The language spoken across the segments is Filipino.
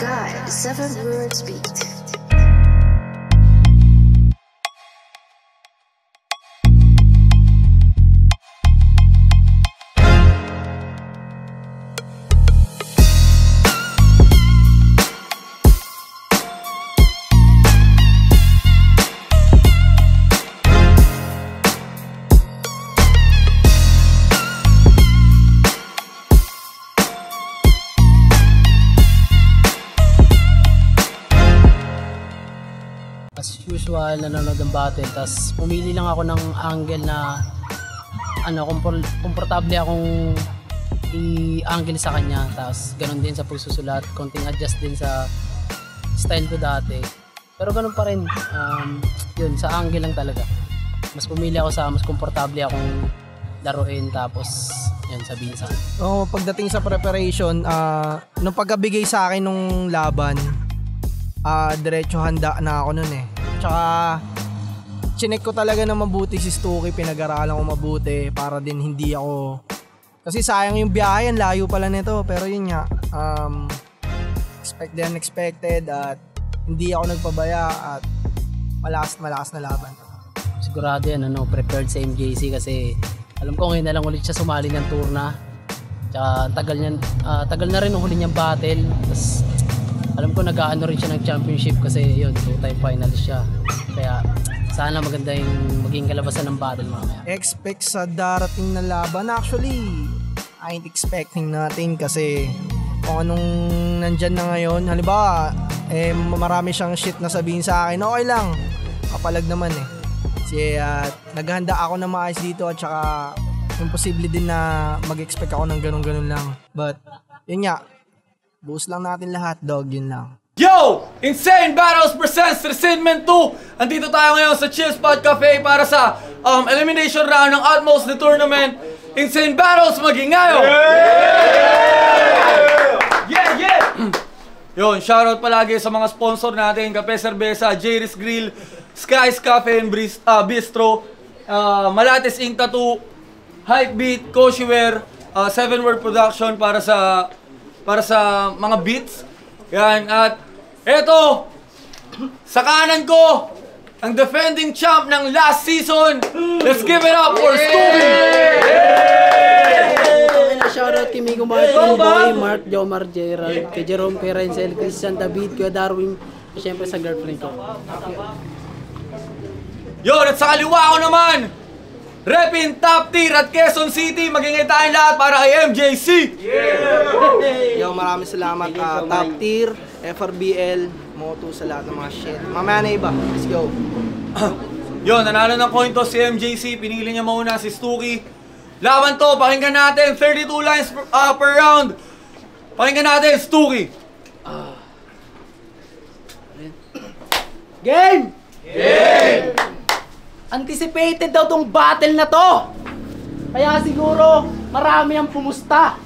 God, 7 words beat. As usual, nanonood ng battle, tapos pumili lang ako ng angle na komportable akong i-angle sa kanya, tapos ganun din sa pagsusulat, konting adjust din sa style ko dati, pero ganun pa rin, yun, sa angle lang talaga. Mas pumili ako sa mas komportable akong laruin, tapos yun, sabihin sa akin. Pagdating sa preparation, nung pagkabigay sa akin nung laban, diretso handa na ako nun eh. Tsaka chinek ko talaga na mabuti si Stuki, pinag-aralan ko mabuti para din hindi ako, kasi sayang yung biyahe, ang layo pala nito, pero yun nga, expect the unexpected at hindi ako nagpabaya at malakas na laban. Sigurado yan, prepared sa MJC kasi alam ko ngayon na lang ulit siya sumali ng turna, tsaka tagal na rin ang huli niyang battle, tapos alam ko nag-aano rin siya ng championship kasi yun, 2-time finalist siya. Kaya sana maganda yung maging kalabasan ng battle mamaya. Expect sa darating na laban, actually I ain't expecting natin kasi kung anong nandyan na ngayon, halimbawa marami siyang shit na sabihin sa akin, okay lang, kapalag naman eh. Kasi naghahanda ako na maayos dito at saka imposible din na mag-expect ako ng ganun-ganun lang. But yun nga, buhos lang natin lahat, dog, yun lang. Yo! Insane Battles presents Resentment 2! Andito tayo ngayon sa Chill Spot Cafe para sa elimination round ng Utmost the Tournament. Insane Battles, magingayo! Yeah! Yun, shoutout palagi sa mga sponsor natin, Kape Cerveza, Jerry's Grill, Sky's Cafe and Bistro, Malates Ink Tattoo, Hypebeat, Koshiware, 7 Word Production para sa mga beats. Yan, at eto, sa kanan ko, ang defending champ ng last season. Let's give it up for Stuki! Shoutout kay Migo Martin Boy, Mark Jomar Gerald, kay Jerome Perencel, Christian David, kay Darwin, at syempre sa girlfriend ko. Yun, at sa kaliwa ko naman, Repin Top Tier at Quezon City, magingay tayong lahat para kay MJC! Yo, maraming salamat, Top Tier, FRBL, Moto, sa lahat ng mga shit. Mamaya na iba, let's go. Yun, nanalo ng coin toss si MJC, pinili niya muna si Stuki. Laban to, pakinggan natin, 32 lines per round. Pakinggan natin, Stuki. Game! Anticipated daw tong battle na to. Kaya siguro marami ang pumusta.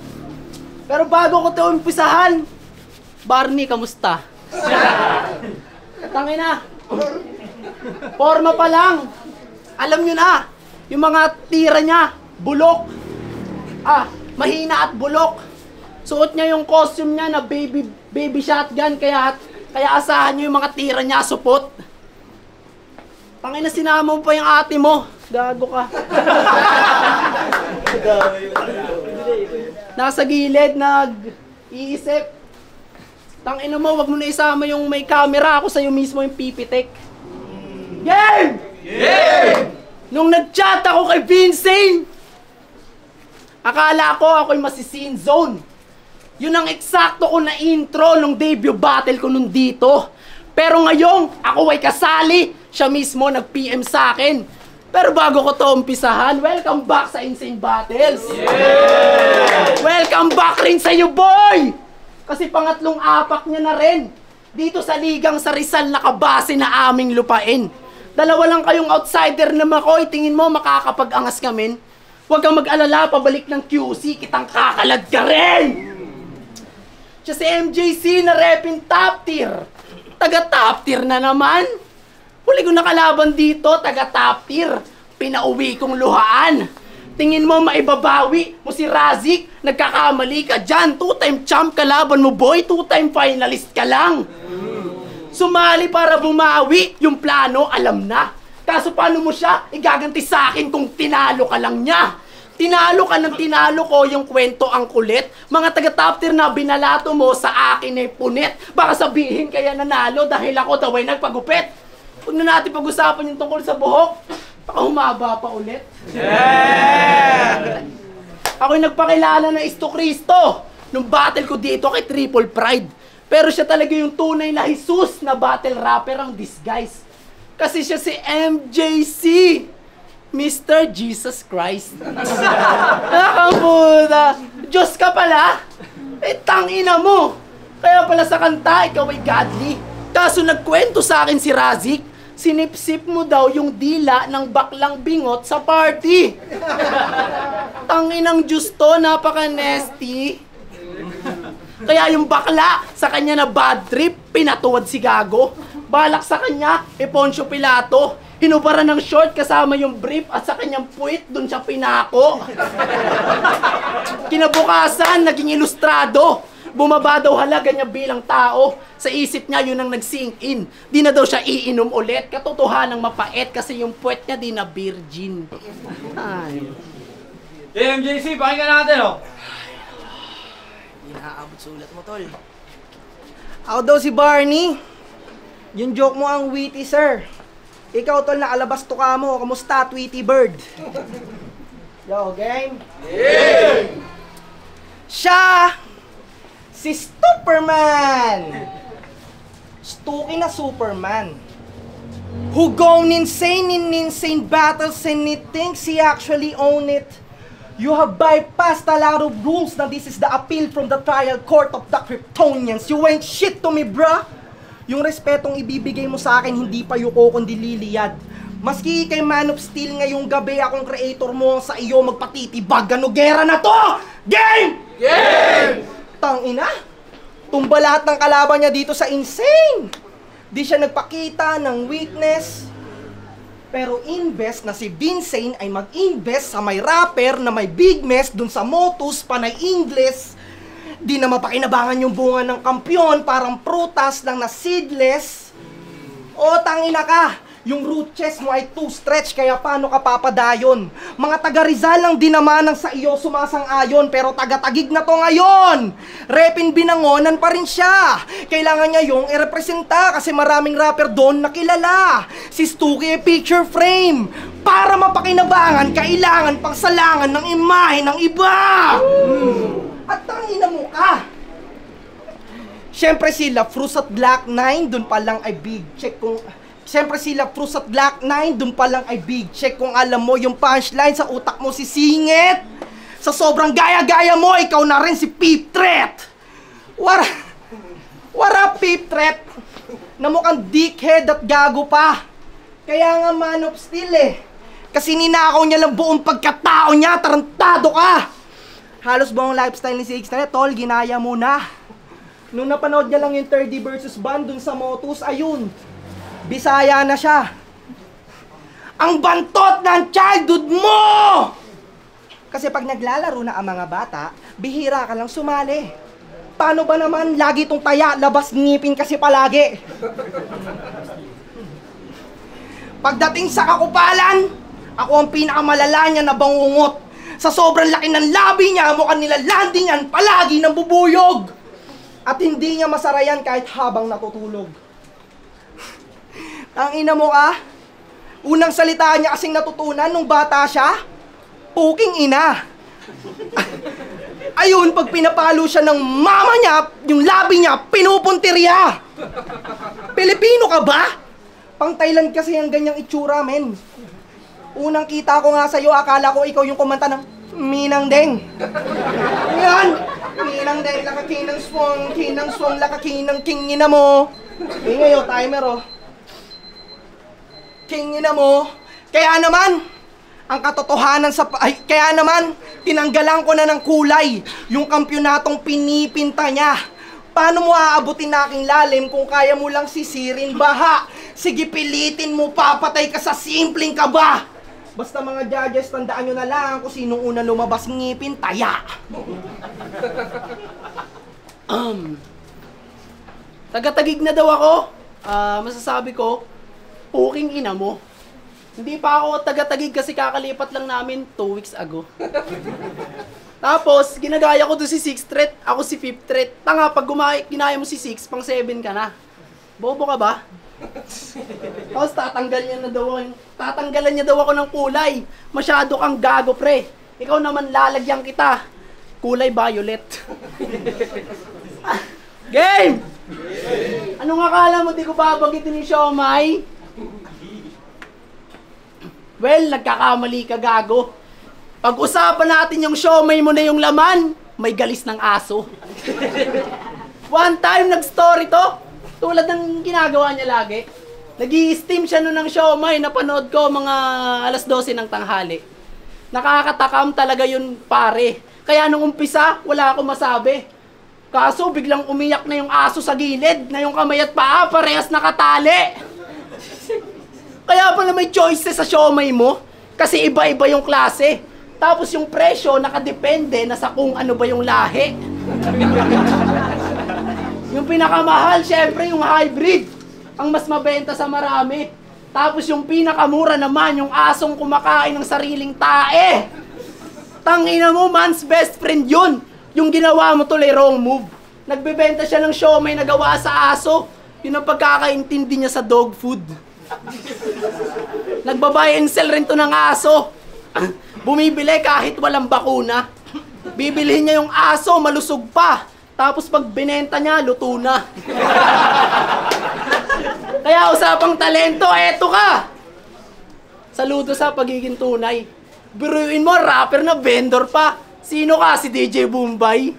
Pero bago ko ito umpisahan, Barney, kamusta? Tangin na. Forma pa lang. Alam nyo na, yung mga tira niya, bulok. Mahina at bulok. Suot niya yung costume niya na baby shotgun, kaya asahan nyo yung mga tira niya, supot. Tangin na, sinama mo pa yung ate mo. Gago ka. Nasa gilid, nag-iisip. Tangin na mo, wag mo na isama yung may camera. Ako sa'yo mismo yung pipitik. Game! Nung nag-chat ako kay Vincent, akala ko ako'y masi-scene zone. Yun ang eksakto ko na intro nung debut battle ko nung dito. Pero ngayong ako ay kasali, siya mismo nag-PM sa akin. Pero bago ko to umpisahan, welcome back sa Insane Battles! Welcome back rin sa'yo, boy! Kasi pangatlong apak niya na rin. Dito sa ligang sa Rizal nakabase na aming lupain. Dalawa lang kayong outsider na makoy, tingin mo makakapag-angas kami? Huwag kang mag-alala, pabalik ng QC, kitang kakalag ka rin! Siya si MJC na repin top tier. Taga top tier na naman. Huli ko nakalaban dito, taga top tier. Pinauwi kong luhaan. Tingin mo maibabawi mo si Razik? Nagkakamali ka dyan. 2-time champ kalaban mo, boy. 2-time finalist ka lang. Sumali para bumawi. Yung plano, alam na. Kaso paano mo siya igaganti sa akin kung tinalo ka lang niya? Tinalo ka ng tinalo ko, yung kwento ang kulit. Mga taga-top tier na binalato mo sa akin ay punit. Baka sabihin kaya nanalo dahil ako daw ay nagpagupit. Huwag na natin pag-usapan yung tungkol sa buhok. Baka humaba pa ulit. Yeah! Ako'y nagpakilala na Isto Cristo nung battle ko dito kay Triple Pride. Pero siya talaga yung tunay na Jesus na battle rapper ang disguise. Kasi siya si MJC, Mr. Jesus Christ. Nakaputa! Diyos ka pala? Tangina mo! Kaya pala sa kanta, ikaw ay godly. Kaso nagkwento sa akin si Razik, sinipsip mo daw yung dila ng baklang bingot sa party. Tanginang Diyos to, napaka-nasty. Kaya yung bakla, sa kanya na bad trip, pinatuwad si Gago. Balak sa kanya, Poncio Pilato. Hinubaran ng short kasama yung brief at sa kanyang puwit, dun siya pinako. Kinabukasan, naging ilustrado. Bumaba daw halaga niya bilang tao. Sa isip niya, yun ang nag-sink in. Di na daw siya iinom ulit. Katotohanang mapait kasi yung puwet niya di na virgin. Ay. MJC, pakinggan natin, oh. Hindi naaabot sulat mo, tol. Ako daw si Barney. Yung joke mo ang witty, sir. Ikaw, tol, nakalabas to ka mo. Kamusta, Tweety Bird? Yo, game? Yeah! Siya! Si Superman! Stucky na Superman. Who gone insane in insane battles and he thinks he actually own it. You have bypassed a lot of rules. Now this is the appeal from the trial court of the Kryptonians. You ain't shit to me, bruh. Yung respetong ibibigay mo sa akin, hindi pa yuko kundi liliyad. Maski kay Man of Steel ngayong gabi, akong creator mo sa iyo magpatitibag. Ano gera na to? Game! Game! Tangina, tumba lahat ng kalaban niya dito sa insane. Di siya nagpakita ng weakness. Pero invest na si Vincent ay mag-invest sa may rapper na may big mess dun sa Motus panay English. Di na mapakinabangan yung bunga ng kampyon, parang prutas lang na seedless. O tangina ka, yung root chest mo ay too stretch, kaya paano ka papadayon? Mga taga Rizal lang din naman ang sa iyo sumasang-ayon, pero taga-tagig na to ngayon. Repin Binangonan pa rin siya. Kailangan niya yung i-representa kasi maraming rapper doon na kilala. Si Stucky ay picture frame. Para mapakinabangan, kailangan pang salangan ng imahe ng iba. At tangina mo ka. Siyempre sila Frus at Black 9, dun pa lang ay big check kung... Siyempre sila Frus at Black 9, dun pa lang ay big check kung alam mo yung punchline sa utak mo si Singit. Sa sobrang gaya-gaya mo, ikaw na rin si Peep Threat. What up, Peep Threat? Na mukhang dickhead at gago pa. Kaya nga Man of Steel eh. Kasi ninakaw niya lang buong pagkatao niya, tarantado ka. Halos buong lifestyle ni Six na tol, ginaya mo na. Nung napanood niya lang yung 30 versus Ban dun sa Motus, ayun, Bisaya na siya. Ang bantot ng childhood mo! Kasi pag naglalaro na ang mga bata, bihira ka lang sumali. Paano ba naman lagi itong taya, labas ngipin kasi palagi? Pagdating sa kakupalan, ako ang pinakamalala niya na bangungot. Sa sobrang laki ng labi niya, mukhang nilalandi niyan palagi ng bubuyog. At hindi niya masarayan kahit habang natutulog. Ang ina mo ka, unang salita niya kasing natutunan nung bata siya, puking ina. Ayun, pag pinapalo siya ng mama niya, yung labi niya, pinupuntirya. Pilipino ka ba? Pang Thailand kasi ang ganyang itsura, men. Unang kita ko nga sa'yo, akala ko ikaw yung kumanta ng Minang Deng. Yan! Minang Deng, lakakinang swong, lakakinang kingina mo. Ngayon, timer oh. Kingina mo. Kaya naman, ang katotohanan sa... kaya naman, tinanggalan ko na ng kulay yung kampyonatong pinipinta niya. Paano mo aabutin na aking lalim kung kaya mo lang sisirin baha? Sige, pilitin mo, papatay ka sa simpleng kaba. Basta mga judges, tandaan nyo na lang kung sinong una lumabas ngipin, taya. Taga-Tagig na daw ako. Masasabi ko, puking ina mo. Hindi pa ako taga-Tagig kasi kakalipat lang namin 2 weeks ago. Tapos, ginagaya ko doon si 6th threat, ako si 5th threat. Tanga, pag ginaya mo si 6, pang 7 ka na. Bobo ka ba? Tapos tatanggalan niya daw ako ng kulay. Masyado kang gago, pre. Ikaw naman lalagyan kita. Kulay violet. Game! Anong akala mo di ko babanggitin ni Siomay? Well, nagkakamali ka, gago. Pag-usapan natin yung siomay mo na yung laman, may galis ng aso. One time, nag-story to. Tulad ng ginagawa niya lagi. Nag-i-steam siya nun ng siomay. Napanood ko mga alas 12 ng tanghali. Nakakatakam talaga yun, pare. Kaya nung umpisa, wala akong masabi. Kaso, biglang umiyak na yung aso sa gilid, na yung kamay at paa, parehas nakatali. Kaya pala may choices sa siomay mo, kasi iba-iba yung klase. Tapos yung presyo, nakadepende na sa kung ano ba yung lahi. Yung pinakamahal, syempre, yung hybrid. Ang mas mabenta sa marami. Tapos yung pinakamura naman, yung asong kumakain ng sariling tae. Tangina mo, man's best friend yun. Yung ginawa mo tuloy wrong move. Nagbebenta siya ng siomay na gawa sa aso. Yun ang pagkakaintindi niya sa dog food. Nagbabuy and sell rin to ng aso. Bumibili kahit walang bakuna. Bibilhin niya yung aso, malusog pa. Tapos pag binenta niya, luto na. Kaya usapang talento, eto ka. Saludo sa pagiging tunay. Biruin mo, rapper na vendor pa. Sino ka? Si DJ Bombay?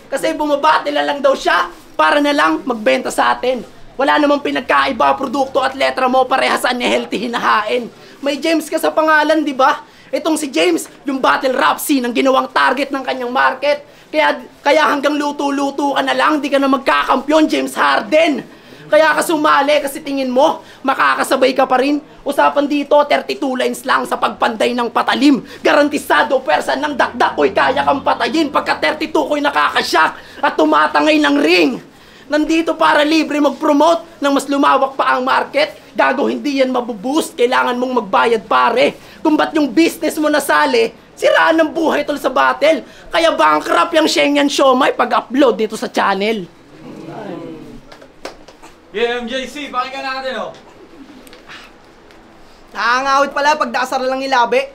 Kasi bumabati lang daw siya para na lang magbenta sa atin. Wala namang pinagkaiba, produkto at letra mo, parehas unhealthy hinahain. May James ka sa pangalan, di ba? Itong si James, yung battle rap scene ang ginawang target ng kanyang market. Kaya hanggang luto-luto ka na lang, di ka na magkakampyon, James Harden. Kaya ka sumali kasi tingin mo, makakasabay ka pa rin. Usapan dito, 32 lines lang sa pagpanday ng patalim. Garantisado, persa ng dakdak ko'y kaya kang patayin. Pagka 32 ko'y nakakashock at tumatangay ng ring. Nandito para libre mag-promote ng mas lumawak pa ang market. Gago, hindi yan mabuboost. Kailangan mong magbayad, pare. Kung ba't yung business mo nasali, siraan ng buhay tol sa battle. Kaya bankrupt yung Shenyang Siomay pag-upload dito sa channel. Yeah, MJC, pakinggan natin, oh. Nakangawit pala pag dasar lang ilabi.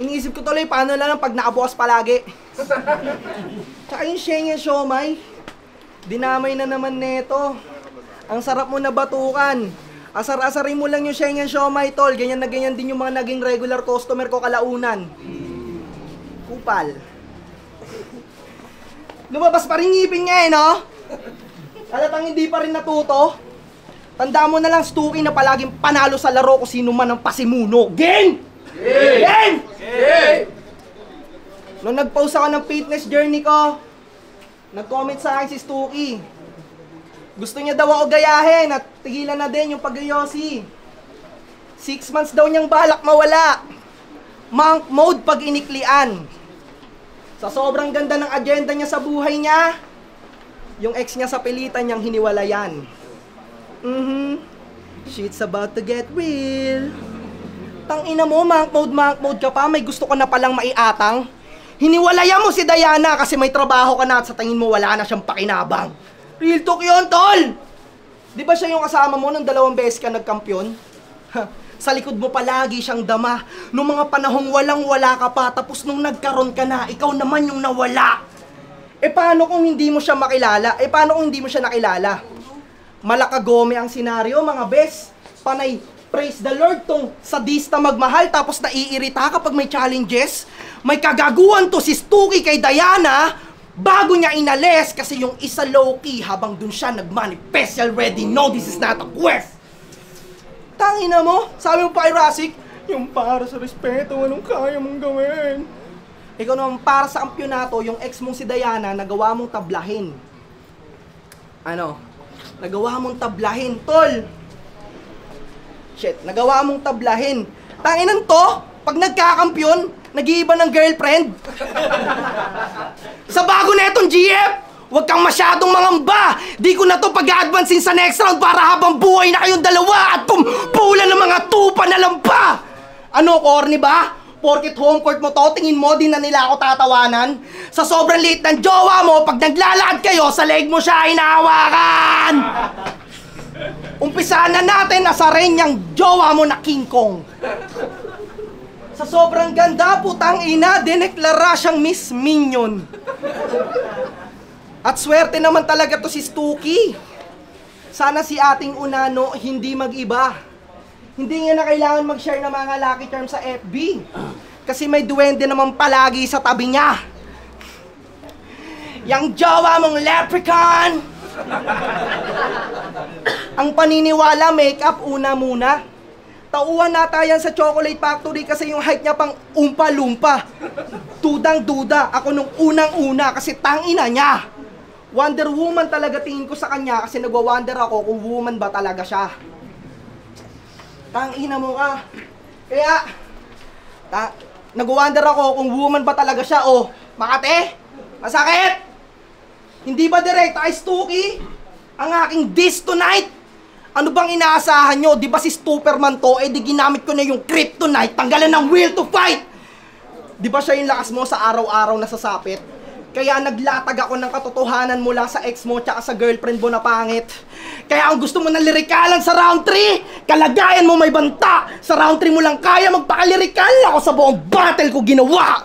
Iniisip ko tuloy paano lang pag nakabukas palagi. Tsaka yung Shenyang Siomay, dinamay na naman neto. Ang sarap mo na batukan. Asar-asarin mo lang yung Shenyang Siomay, tol. Ganyan na ganyan din yung mga naging regular customer ko kalaunan. Kupal. Lumabas pa rin ngipin niya, no? Halatang hindi pa rin natuto. Tanda mo na lang, Stuki, na palaging panalo sa laro kung sino man ang pasimuno. Gang! Gang! Nung nag-post ako ng fitness journey ko, nag-comment sa akin si Stuki. Gusto niya daw ako gayahin at tigilan na din yung pag-yosi. 6 months daw niyang balak mawala. Monk mode pag iniklian. Sa sobrang ganda ng agenda niya sa buhay niya, yung ex niya sa pilitan niyang hiniwalayan. Shit's about to get real. Tangina mo, monk mode ka pa, may gusto ka na palang maiatang. Hiniwalayan mo si Diana kasi may trabaho ka na at sa tingin mo wala na siyang pakinabang. Real talk yun, tol! Di ba siya yung kasama mo nung 2 beses ka nagkampiyon? Sa likod mo palagi siyang dama. Nung mga panahong walang-wala ka pa, tapos nung nagkaroon ka na, ikaw naman yung nawala. E paano kung hindi mo siya makilala? E paano kung hindi mo siya nakilala? Malakagome ang senaryo, mga bes. Panay, praise the Lord tong sadista magmahal tapos naiirita kapag may challenges. May kagaguhan to si Stuki kay Diana bago niya inalis kasi yung isa low-key habang dun siya nag-manifest. You already know this is not a quest. Tangina mo, sabi mo pa kay Rasik, yung para sa respeto, anong kaya mong gawin? Ikaw naman para sa kampyonato, yung ex mong si Diana, nagawa mong tablahin. Ano? Nagawa mong tablahin, tol. Shit, nagawa mong tablahin. Tanginan to, pag nagkakampyon, nag-iiba ng girlfriend. Sa bago na itong GF, huwag kang masyadong mangamba. Di ko na to pag-advancein sa next round para habang buhay na kayong dalawa at pumpulan ng mga tupa na lampa. Ano, corny ba? Porkit home court mo to, tingin mo din na nila ako tatawanan? Sa sobrang liit ng jowa mo, pag naglalakad kayo, sa leg mo siya hinahawakan! Umpisahan na natin asarin yung jowa mo na King Kong. Sa sobrang ganda, putang ina, dineklara siyang Miss Minion. At swerte naman talaga to si Stuki. Sana si ating Unano hindi mag-iba. Hindi niya na kailangan mag-share ng mga lucky charm sa FB. Kasi may duwende naman palagi sa tabi niya. Yang jowa mong leprechaun! Ang paniniwala, make-up una muna. Tauhan nata yan sa Chocolate Factory kasi yung height niya pang umpa-lumpa. Tudang-duda ako nung unang-una kasi tangina niya. Wonder Woman talaga tingin ko sa kanya kasi nagwa-wonder ako kung woman ba talaga siya. Tangina mo ka. Kaya, nagwa-wonder ako kung woman ba talaga siya. Oh, Makate, masakit! Hindi ba direct ay Stuki? Ang aking diss tonight? Ano bang inaasahan nyo? Di ba si Superman to? Eh di ginamit ko na yung kryptonite. Tanggalan ng will to fight! Di ba siya yung lakas mo sa araw-araw na sasapit? Kaya naglatag ako ng katotohanan mula sa ex mo tsaka sa girlfriend mo na pangit. Kaya ang gusto mo na lirikalan sa round 3, kalagayan mo may banta. Sa round 3 mo lang kaya magpakalirikal. Ako sa buong battle ko ginawa.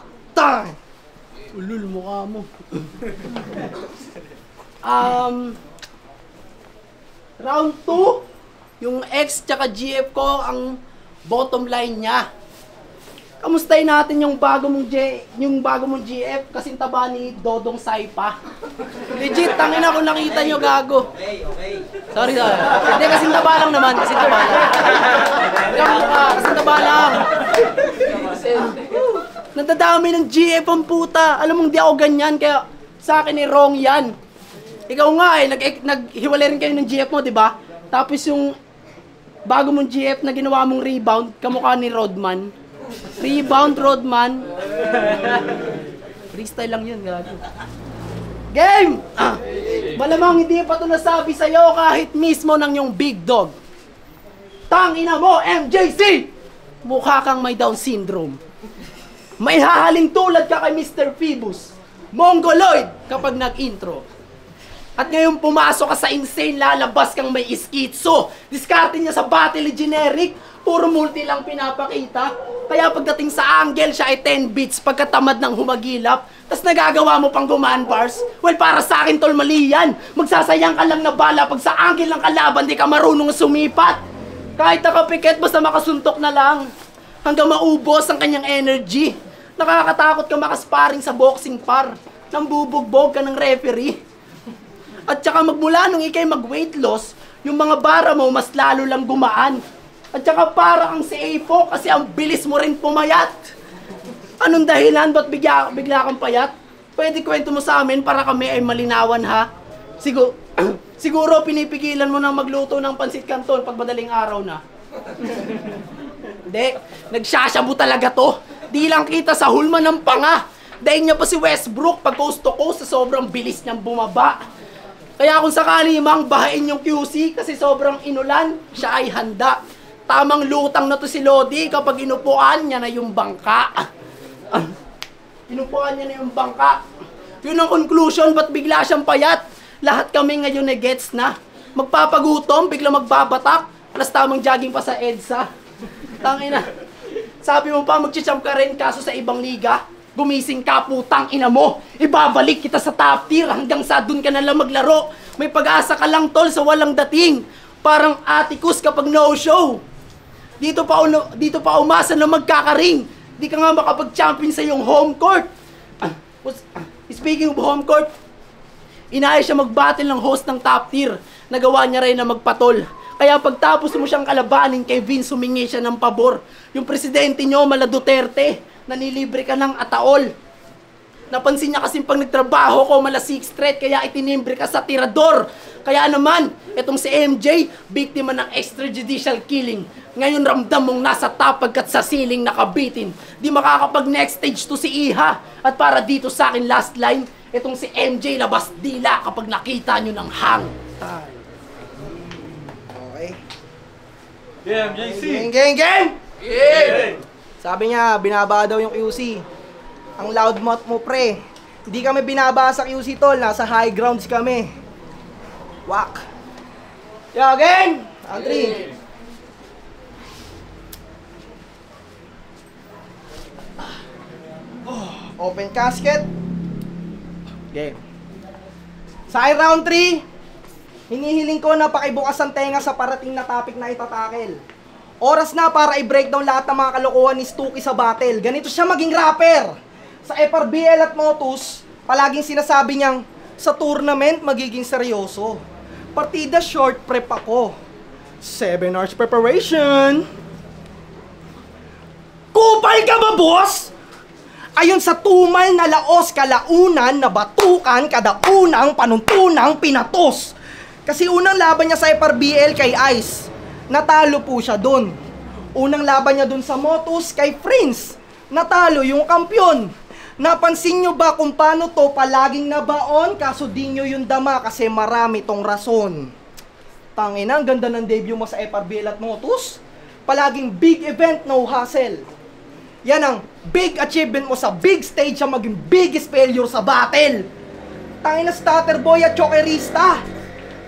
Ulul, mukha mo. Round 2, yung ex tsaka GF ko ang bottom line niya. Kamustahin natin yung bago mong GF kasing taba ni Dodong Saipa. Legit, tangin ako nakita nyo gago. Okay. Sorry. Hindi, kasing taba lang naman. Kasing taba lang. Kasing taba lang. Nadadami ng GF ang puta. Alam mong di ako ganyan, kaya sa akin wrong yan. Ikaw nga naghiwalay rin kayo ng GF mo, di ba? Tapos yung bago mong GF na ginawa mong rebound, kamukha ni Rodman. Rebound, Rodman. Freestyle lang yun, gago. Game! Malamang hindi pa ito nasabi sa'yo kahit mismo ng yung big dog. Tangina mo, MJC! Mukha kang may Down syndrome. May hahaling tulad ka kay Mr. Phoebus. Mongoloid kapag nag-intro. At ngayon pumasok ka sa insane, lalabas kang may schizo. Diskarte niya sa battle generic, puro multi lang pinapakita. Kaya pagdating sa angle, siya ay 10 beats pagkatamad ng humagilap. Tas nagagawa mo pang gumaan bars. Well, para sa akin tol, mali yan. Magsasayang ka lang na bala pag sa angle ng kalaban, di ka marunong sumipat. Kahit nakapiket, basta makasuntok na lang. Hanggang maubos ang kanyang energy. Nakakatakot ka makasparing sa boxing par. Nang bubugbog ka ng referee. At saka magmula nung ikay mag-weight loss, yung mga bara mo mas lalo lang gumaan. At saka para kang si Apo kasi ang bilis mo rin pumayat. Anong dahilan? Ba't bigla kang payat? Pwede kwento mo sa amin para kami ay malinawan ha? Siguro pinipigilan mo nang magluto ng pansit canton pag madaling araw na. Hindi, nagsasyabu talaga to. Di lang kita sa hulma ng panga. Dahil niya pa si Westbrook pag coast to coast sa sobrang bilis niyang bumaba. Kaya kung sakali mang bahain yung QC kasi sobrang inulan, siya ay handa. Tamang lutang na to si Lodi kapag inupuan niya na yung bangka. Inupuan niya na yung bangka. Yun ang conclusion, ba't bigla siyang payat? Lahat kami ngayon na gets na. Magpapagutom, bigla magbabatak, plus tamang jogging pa sa EDSA. Tangina. Sabi mo pa magchichamp ka rin kaso sa ibang liga. Gumising ka, putang ina mo. Ibabalik kita sa top tier hanggang sa dun ka na lang maglaro. May pag-asa ka lang tol sa walang dating. Parang Atticus kapag no-show. Dito pa umasa na magkakaring. Di ka nga makapag-champion sa iyong home court. Speaking of home court, inayos siya mag-battle ng host ng top tier. Nagawa niya rin na magpatol. Kaya pagtapos mo siyang kalabanin kay Vince, humingi siya ng pabor. Yung presidente nyo, Mala Duterte, nanilibre ka ng ataol. Napansin niya kasi pag nagtrabaho ko, malasik straight, kaya itinimbre ka sa tirador. Kaya naman, itong si MJ, biktima ng extrajudicial killing. Ngayon ramdam mong nasa tapag at sa siling nakabitin. Di makakapag next stage to si Iha. At para dito sa akin last line, itong si MJ labas dila kapag nakita nyo ng hang. Okay. Yeah, MJC! Gang! Sabi niya, binaba daw yung QC. Ang loudmouth mo, pre. Hindi kami binaba sa QC, tol. Nasa high grounds kami. Wak. Yo, gang! Andri. Open casket. Game. Sa round 3, hinihiling ko na pakibukas ang tenga sa parating na topic na itatakel. Oras na para i-breakdown lahat ng mga kalokohan ni Stuki sa battle. Ganito siya maging rapper. Sa FRBL at Motus, palaging sinasabi niyang, sa tournament magiging seryoso. Partida short prep ako. 7 hours preparation. Kupal ka ba, boss? Ayon sa tumal na laos kalaunan na batukan kadaunang panuntunang pinatos. Kasi unang laban niya sa FRBL kay Ice, natalo po siya dun. Unang laban niya dun sa Motus kay Prince, natalo yung kampyon. Napansin nyo ba kung paano to palaging nabaon? Kaso di nyo yung dama kasi marami tong rason. Tangina, ang ganda ng debut mo sa FRBL at Motus. Palaging big event, no hassle. Yan ang big achievement mo sa big stage sa maging biggest failure sa battle. Tangina, starter boy at chokerista.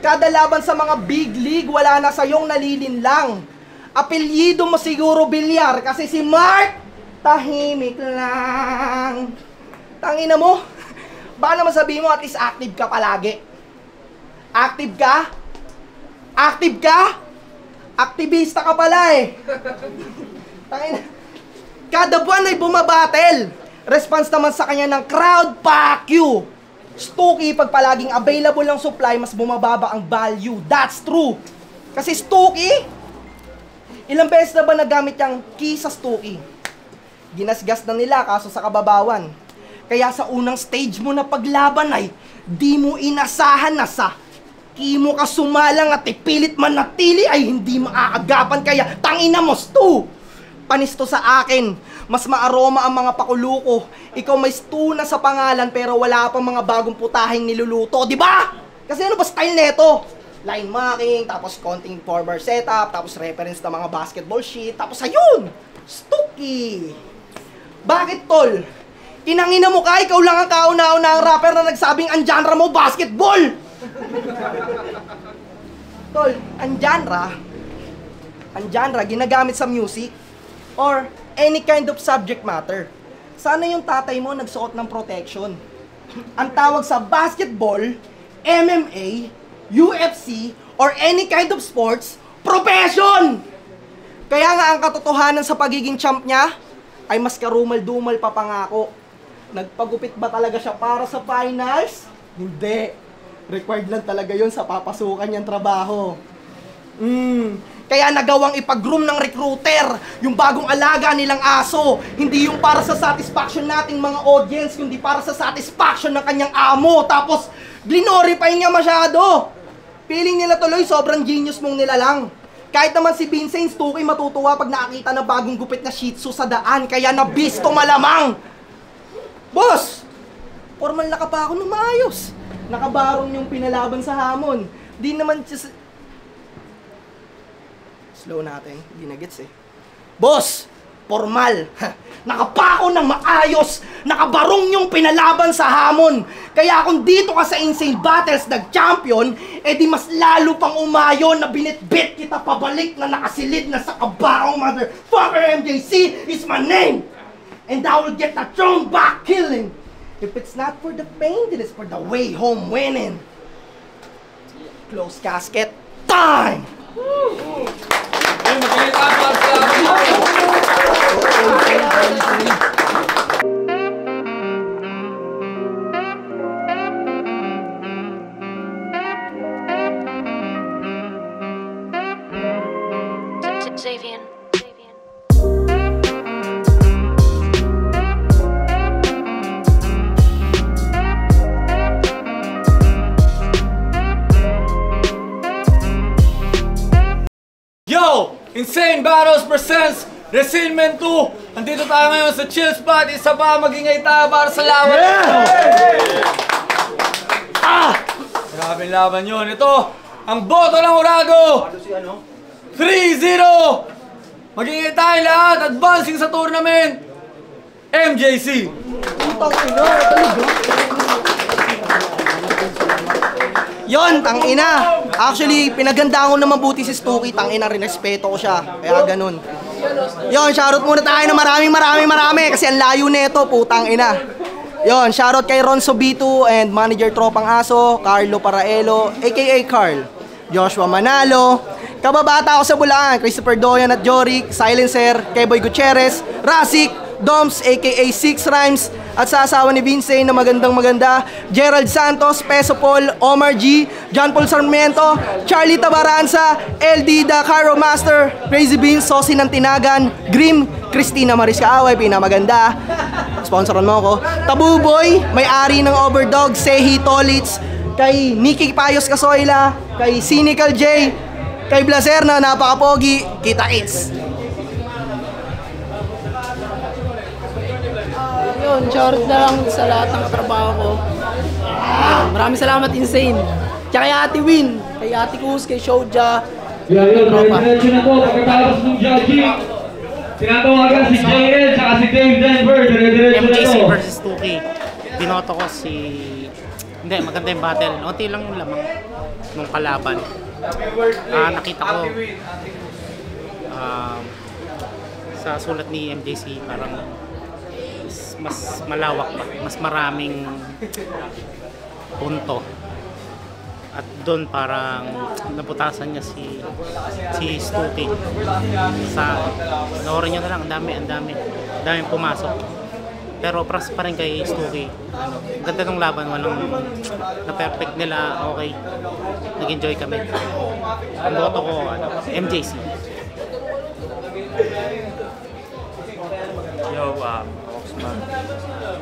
Kada laban sa mga big league, wala na sa iyong nalilinlang. Apelyido mo siguro Bilyar kasi si Mark tahimik lang. Tangina mo. Baka naman sabihin mo at least active ka palagi. Active ka? Active ka? Aktivista ka pala eh. Tangina. Kada buwan ay bumabattle. Response naman sa kanya ng crowd, fuck you. Stuki, pag palaging available ang supply, mas bumababa ang value. That's true. Kasi Stuki, ilang beses na ba nagamit yung key sa Stuki? Ginasgas na nila kaso sa kababawan. Kaya sa unang stage mo na paglaban ay di mo inasahan na sa key mo ka sumalang at ipilit man natili ay hindi maaagapan. Kaya tangina mo, Stu! Panisto sa akin. Mas maaroma ang mga pakuluko. Ikaw may Stu na sa pangalan pero wala pang mga bagong putahing niluluto. Diba? Kasi ano ba style neto? Line marking, tapos konting forward setup, tapos reference na mga basketball sheet, tapos ayun! Stuki! Bakit, tol? Kinangina mo ka, ikaw lang ang kauna-una ang rapper na nagsabing ang genre mo, basketball! Tol, ang genre ginagamit sa music or any kind of subject matter. Sana yung tatay mo nagsuot ng protection. Ang tawag sa basketball, MMA, UFC, or any kind of sports, profession! Kaya nga ang katotohanan sa pagiging champ niya ay mas karumal-dumal pa pangako. Nagpagupit ba talaga siya para sa finals? Hindi. Required lang talaga yon sa papasukan niyang trabaho. Kaya nagawang ipag-groom ng recruiter yung bagong alaga nilang aso. Hindi yung para sa satisfaction nating mga audience, kundi para sa satisfaction ng kanyang amo. Tapos, glinorify niya masyado. Feeling nila tuloy sobrang genius mong nilalang. Kahit naman si Vincent Stuki matutuwa pag nakakita ng bagong gupit na Shih Tzu sa daan. Kaya nabisto malamang. Boss! Formal na ka pa ako ng maayos. Nakabarong yung pinalaban sa hamon. Di naman slow natin, hindi na gets eh. Boss! Formal. Nakapako ng maayos. Nakabarong yung pinalaban sa hamon. Kaya kung dito ka sa Insane Battles nag-champion, edi mas lalo pang umayon na binitbit kita pabalik na nakasilid na sa kabarong motherfucker. MJC is my name. And I will get the throne back killing. If it's not for the pain, it is for the way home winning. Close casket time! Ay, magalit ang Xavier. Wrestling Battles presents Wrestlement 2. Andito tayo ngayon sa chill spot. Isa pa, magingay tayo para sa laban. Grabe laban yun. Ito, ang boto ng Urago. 3-0. Magingay tayo lahat. Advancing sa tournament. MJC. Yon, tangina. Actually, pinagandaan ko na mabuti si Stuki. Tangina, rinespeto ko siya. Kaya ganun. Yon, shoutout muna tayo ng marami. Kasi ang layo nito, putang ina. Yon, shoutout kay Ronzo B2 and manager Tropang Aso, Carlo Paraelo, aka Carl, Joshua Manalo, kababata ako sa Bulacan, Christopher Doyan at Joric, Silencer, Keboy Gutierrez, Rasik, Doms aka Six Rhymes, at sa asawa ni Vincent na maganda, Gerald Santos, Peso Paul, Omar G, John Paul Sarmiento, Charlie Tabaranza, LD The Cairo Master, Crazy Beans, Sosi ng Tinagan, Grim, Christina Maris Kaaway, pinamaganda, sponsoran mo ako, Tabuboy, may-ari ng Overdog, Sehi Tolits, kay Nikki Payos Casoyla, kay Cynical J, kay Blazer na napakapogi, kita its. Yun, shoutout na lang sa lahat ng katrabaho ko. Maraming salamat, Insane. Tsaka kay Ate Win, kay Ate Kus, kay Showja. Yun, diretso na po. Pagkatapos ng judging, tinatawagan si JL tsaka si Dave Denver. Diretso na MJC to. versus 2K. Binoto ko si... Hindi, maganda yung battle. Unti lang yung lamang nung kalaban. Nakita ko sa sulat ni MJC parang mas malawak pa, mas maraming punto. At doon parang naputasan niya si Stuki. Sa noorin niyo na lang, ang daming pumasok. Pero pras pa rin kay Stuki. Ganda ng laban, walang na-perfect nila, okay. Nag-enjoy kami. Ang boto ko, MJC. Yo, Oxman,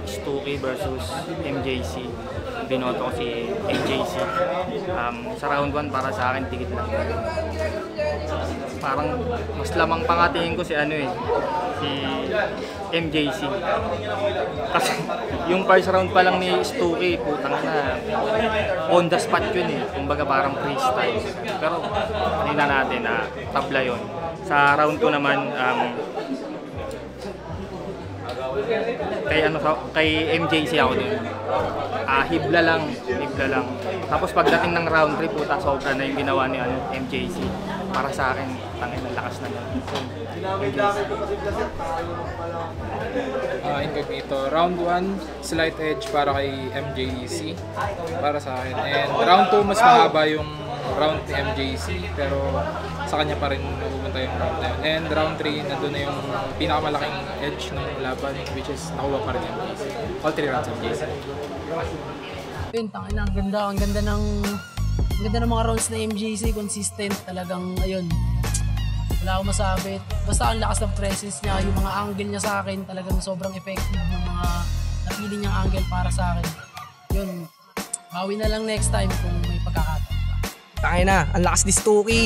Stuki versus MJC. Binoto ko si MJC. Sa round 1 para sa akin, tigit lang. Parang mas lamang pangatingin ko si si MJC. Kasi yung first round pa lang ni Stuki, putang na, on the spot yun eh. Kumbaga parang freestyle. Pero kanina natin na tabla yun. Sa round 2 naman, kay MJC ako din. Hibla lang. Tapos pagdating ng round 3, puta, sobra na yung ginawa ni MJC. Para sa akin, tangin ang lakas na yan. Incognito. Round 1, slight edge para kay MJC. Para sa akin. And round 2, mas mahaba yung round ni MJC. Pero sa kanya pa rin napupunta yung round na yun. And round 3, nandun na yung pinakamalaking edge ng laban, which is nakuha pa rin MJC. All 3 rounds MJC. Yun, tangina, ang ganda ng mga rounds na MJC, consistent talagang, ayun. Wala akong masabi. Basta ang lakas ng presence niya, yung mga angle niya sa akin, talagang sobrang effective ng mga napili niyang angle para sa akin. Yun, bawi na lang next time kung may pagkakataon. Tangina, ang lakas ni Stuki.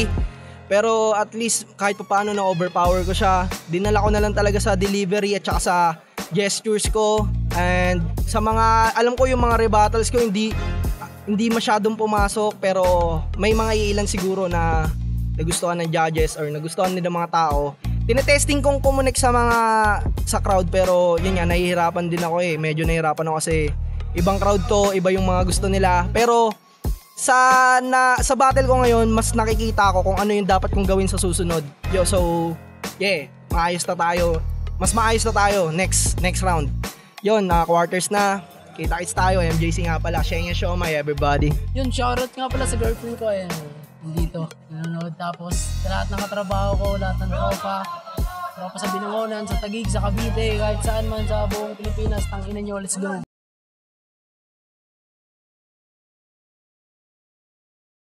Pero at least kahit pa paano na overpower ko siya. Dinala ko na lang talaga sa delivery at saka sa gestures ko. And sa mga, alam ko yung mga rebuttals ko hindi masyadong pumasok, pero may mga ilan siguro na nagustuhan ng judges or nagustuhan din ng mga tao. Tinetesting kong kumonek sa crowd, pero yun nga, nahihirapan din ako eh. Medyo nahihirapan ako kasi ibang crowd to, iba yung mga gusto nila. Pero sa battle ko ngayon, mas nakikita ko kung ano yung dapat kong gawin sa susunod. So yeah, maayos na tayo. Mas maayos na tayo next round. Yun, quarters na. Kita-kits tayo. MJC nga pala. Shenya Shomai, everybody. Yun, shoutout nga pala sa girlfriend ko. Ayan, dito. Nanonood. Tapos, sa lahat ng katrabaho ko, lahat ng tropa sa Binangonan, sa Taguig, sa Cavite, kahit saan man sa buong Pilipinas. Tanginan nyo, let's go.